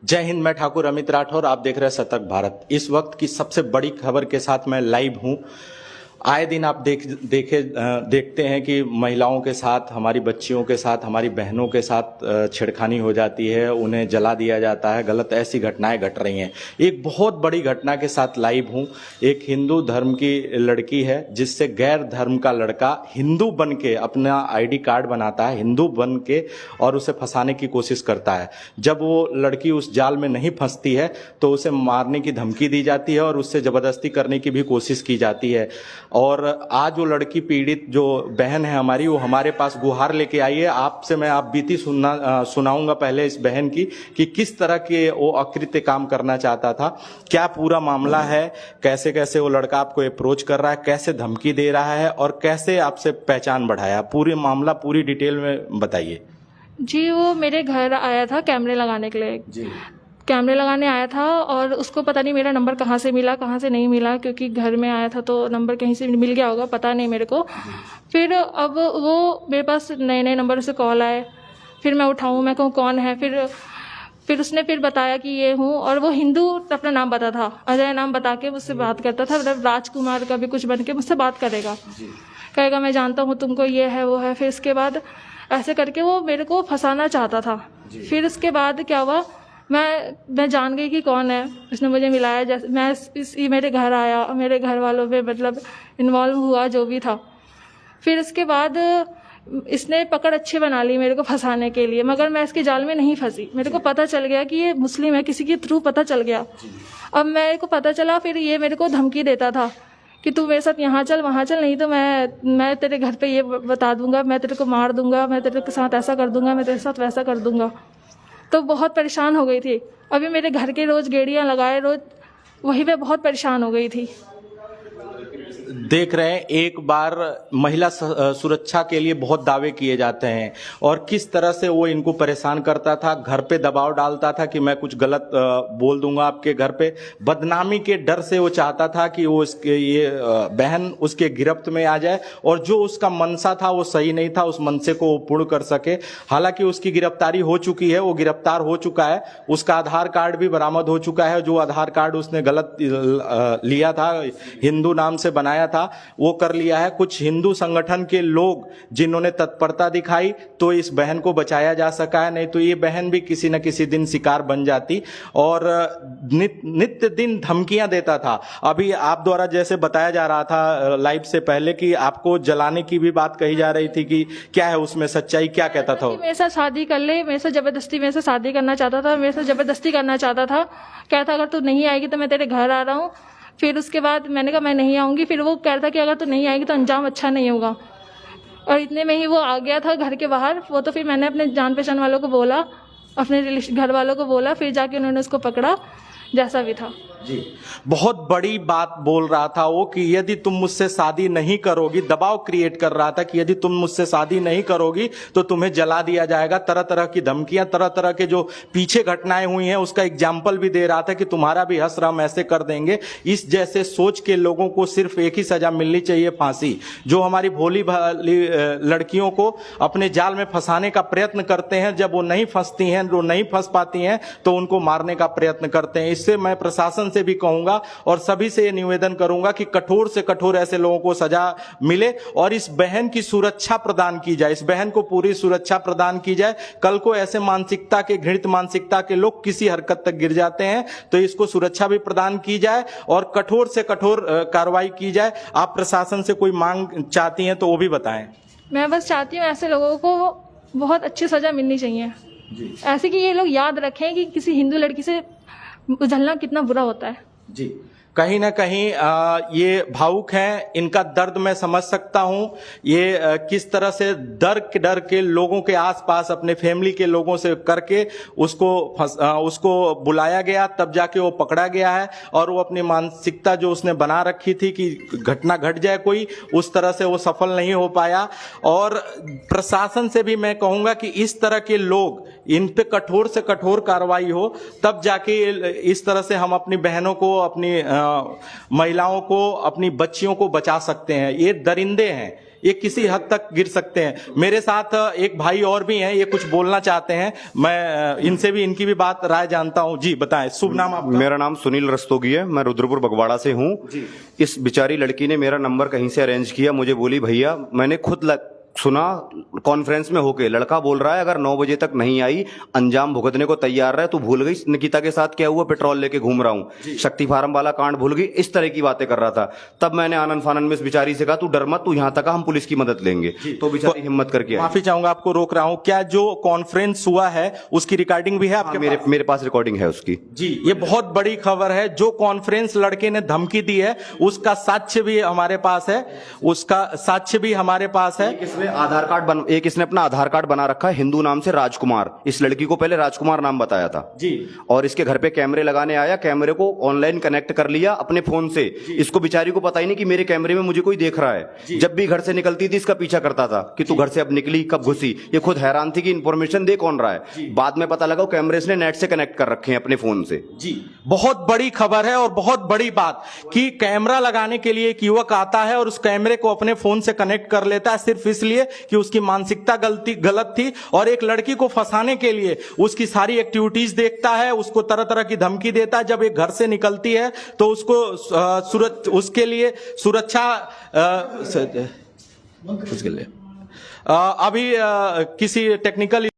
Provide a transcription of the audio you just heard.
जय हिंद। मैं ठाकुर अमित राठौर, आप देख रहे हैं सतर्क भारत। इस वक्त की सबसे बड़ी खबर के साथ मैं लाइव हूं। आए दिन आप देखते हैं कि महिलाओं के साथ, हमारी बच्चियों के साथ, हमारी बहनों के साथ छेड़खानी हो जाती है, उन्हें जला दिया जाता है, गलत ऐसी घटनाएं घट रही हैं। एक बहुत बड़ी घटना के साथ लाइव हूं। एक हिंदू धर्म की लड़की है जिससे गैर धर्म का लड़का हिंदू बन के अपना आईडी कार्ड बनाता है, हिंदू बन के, और उसे फंसाने की कोशिश करता है। जब वो लड़की उस जाल में नहीं फंसती है तो उसे मारने की धमकी दी जाती है और उससे जबरदस्ती करने की भी कोशिश की जाती है। और आज वो लड़की पीड़ित जो बहन है हमारी, वो हमारे पास गुहार लेके आई है। आपसे मैं आप बीती सुनाऊंगा पहले इस बहन की कि किस तरह के वो अकृत्य काम करना चाहता था, क्या पूरा मामला है, कैसे कैसे वो लड़का आपको अप्रोच कर रहा है, कैसे धमकी दे रहा है और कैसे आपसे पहचान बढ़ाया। पूरी मामला पूरी डिटेल में बताइए। जी, वो मेरे घर आया था कैमरे लगाने के लिए। जी। कैमरे लगाने आया था और उसको पता नहीं मेरा नंबर कहाँ से मिला, कहाँ से नहीं मिला, क्योंकि घर में आया था तो नंबर कहीं से मिल गया होगा, पता नहीं मेरे को। फिर अब वो मेरे पास नए नए नंबर से कॉल आए, फिर मैं उठाऊँ, मैं कहूँ कौन है। फिर उसने फिर बताया कि ये हूँ, और वो हिंदू अपना नाम बता था, अजय नाम बता के मुझसे बात करता था। मतलब राजकुमार का भी कुछ बन के मुझसे बात करेगा, कहेगा मैं जानता हूँ तुमको, ये है वो है। फिर इसके बाद ऐसे करके वो मेरे को फंसाना चाहता था। फिर उसके बाद क्या हुआ, मैं जान गई कि कौन है। उसने मुझे मिलाया, जैसे मैं मेरे घर आया, मेरे घर वालों पे मतलब इन्वॉल्व हुआ जो भी था। फिर उसके बाद इसने पकड़ अच्छी बना ली मेरे को फंसाने के लिए, मगर मैं इसके जाल में नहीं फंसी। मेरे को पता चल गया कि ये मुस्लिम है, किसी के थ्रू पता चल गया। अब मेरे को पता चला, फिर ये मेरे को धमकी देता था कि तू मेरे साथ यहाँ चल वहाँ चल, नहीं तो मैं तेरे घर पे ये बता दूंगा, मैं तेरे को मार दूंगा, मैं तेरे के साथ ऐसा कर दूंगा, मैं तेरे साथ वैसा कर दूंगा। तो बहुत परेशान हो गई थी। अभी मेरे घर के रोज गेड़ियाँ लगाए, रोज वहीं पे बहुत परेशान हो गई थी। देख रहे हैं, एक बार महिला सुरक्षा के लिए बहुत दावे किए जाते हैं और किस तरह से वो इनको परेशान करता था, घर पे दबाव डालता था कि मैं कुछ गलत बोल दूंगा आपके घर पे। बदनामी के डर से वो चाहता था कि वो ये बहन उसके गिरफ्त में आ जाए और जो उसका मनसा था वो सही नहीं था, उस मनसे को वो पूर्ण कर सके। हालांकि उसकी गिरफ्तारी हो चुकी है, वो गिरफ्तार हो चुका है, उसका आधार कार्ड भी बरामद हो चुका है। जो आधार कार्ड उसने गलत लिया था, हिंदू नाम से बनाया था, वो कर लिया है। कुछ हिंदू संगठन के लोग जिन्होंने तत्परता दिखाई तो इस बहन को बचाया जा सका है, नहीं तो ये बहन भी किसी न किसी दिन शिकार बन जाती। और नित्य दिन धमकियां देता था। अभी आप द्वारा जैसे बताया जा रहा था लाइव से पहले कि आपको जलाने की भी बात कही जा रही थी, कि क्या है उसमें सच्चाई, क्या कहता था? मेरे साथ शादी कर ले, मेरे साथ जबरदस्ती मेरे साथ शादी करना चाहता था, मेरे साथ जबरदस्ती करना चाहता था। कहता अगर तू नहीं आएगी तो मैं तेरे घर आ रहा हूँ। फिर उसके बाद मैंने कहा मैं नहीं आऊँगी। फिर वो कहता कि अगर तू नहीं आएगी तो अंजाम अच्छा नहीं होगा। और इतने में ही वो आ गया था घर के बाहर। वो तो फिर मैंने अपने जान पहचान वालों को बोला, अपने घर वालों को बोला, फिर जाके उन्होंने उसको पकड़ा, जैसा भी था। जी, बहुत बड़ी बात बोल रहा था वो कि यदि तुम मुझसे शादी नहीं करोगी, दबाव क्रिएट कर रहा था कि यदि तुम मुझसे शादी नहीं करोगी तो तुम्हें जला दिया जाएगा। तरह तरह की धमकियां, तरह तरह के जो पीछे घटनाएं हुई हैं उसका एग्जाम्पल भी दे रहा था कि तुम्हारा भी हश्र हम ऐसे कर देंगे। इस जैसे सोच के लोगों को सिर्फ एक ही सजा मिलनी चाहिए, फांसी। जो हमारी भोली भाली लड़कियों को अपने जाल में फंसाने का प्रयत्न करते हैं, जब वो नहीं फंसती हैं, जो नहीं फंस पाती हैं, तो उनको मारने का प्रयत्न करते हैं। इससे मैं प्रशासन से भी कहूंगा और सभी से ये निवेदन करूंगा कि कठोर से कठोर ऐसे लोगों को सजा मिले और इस बहन की सुरक्षा प्रदान की जाए, इस बहन को पूरी सुरक्षा प्रदान की जाए। कल को ऐसे मानसिकता के, घृणित मानसिकता के लोग किसी हरकत तक गिर जाते हैं तो इसको सुरक्षा भी प्रदान की जाए और कठोर से कठोर कार्रवाई की जाए। आप प्रशासन से कोई मांग चाहती हैं तो वो भी बताएं। मैं बस चाहती हूँ ऐसे लोगों को बहुत अच्छी सजा मिलनी चाहिए, ऐसे कि ये लोग याद रखें कि किसी हिंदू लड़की से जलना कितना बुरा होता है। जी, कहीं ना कहीं ये भावुक हैं, इनका दर्द मैं समझ सकता हूं। ये किस तरह से डर के लोगों के आसपास अपने फैमिली के लोगों से करके उसको बुलाया गया, तब जाके वो पकड़ा गया है। और वो अपनी मानसिकता जो उसने बना रखी थी कि घटना घट जाए कोई, उस तरह से वो सफल नहीं हो पाया। और प्रशासन से भी मैं कहूंगा कि इस तरह के लोग, इन पे कठोर से कठोर कार्रवाई हो, तब जाके इस तरह से हम अपनी बहनों को, अपनी महिलाओं को, अपनी बच्चियों को बचा सकते हैं। ये दरिंदे हैं, ये किसी हद तक गिर सकते हैं। मेरे साथ एक भाई और भी हैं, ये कुछ बोलना चाहते हैं, मैं इनसे भी इनकी भी बात राय जानता हूं। जी बताएं, शुभ नाम आपका? मेरा नाम सुनील रस्तोगी है, मैं रुद्रपुर बगवाड़ा से हूँ। इस बेचारी लड़की ने मेरा नंबर कहीं से अरेंज किया, मुझे बोली भैया, मैंने खुद सुना कॉन्फ्रेंस में होके लड़का बोल रहा है अगर 9 बजे तक नहीं आई अंजाम भुगतने को तैयार रहे। तू भूल गई निकिता के साथ क्या हुआ, पेट्रोल लेके घूम रहा हूँ, शक्ति फार्म वाला कांड भूल गई, इस तरह की बातें कर रहा था। तब मैंने आनंद फानन में इस बेचारी से कहा तू डर मत, तू यहाँ तक हम पुलिस की मदद लेंगे। तो बेचारी हिम्मत करके आई। माफी चाहूंगा, आपको रोक रहा हूं। क्या जो कॉन्फ्रेंस हुआ है उसकी रिकॉर्डिंग भी है आपके मेरे पास रिकॉर्डिंग है उसकी। जी, ये बहुत बड़ी खबर है। जो कॉन्फ्रेंस लड़के ने धमकी दी है उसका साक्ष्य भी हमारे पास है, एक इसने अपना आधार कार्ड बना रखा है हिंदू नाम से, राजकुमार। इस लड़की को पहले राजकुमार नाम बताया था जी, और इसके घर पे कैमरे लगाने आया, कैमरे को ऑनलाइन कनेक्ट कर लिया अपने फोन से। इसको बेचारी को पता ही नहीं कि मेरे कैमरे में मुझे कोई देख रहा है। जब भी घर से निकलती थी इसका पीछा करता था कि तू घर से अब निकली कब घुसी। ये खुद हैरान थी कि इंफॉर्मेशन दे कौन रहा है। बाद में पता लगा कैमरे इसने नेट से कनेक्ट कर रखे हैं अपने फोन से। जी, बहुत बड़ी खबर है और बहुत बड़ी बात कि कैमरा लगाने के लिए एक युवक आता है और उस कैमरे को अपने फोन से कनेक्ट कर लेता है सिर्फ इसलिए कि उसकी मानसिकता गलत थी, और एक लड़की को फंसाने के लिए उसकी सारी एक्टिविटीज देखता है, उसको तरह तरह की धमकी देता है। जब एक घर से निकलती है तो उसको उसके लिए सुरक्षा उसके लिए अभी किसी टेक्निकल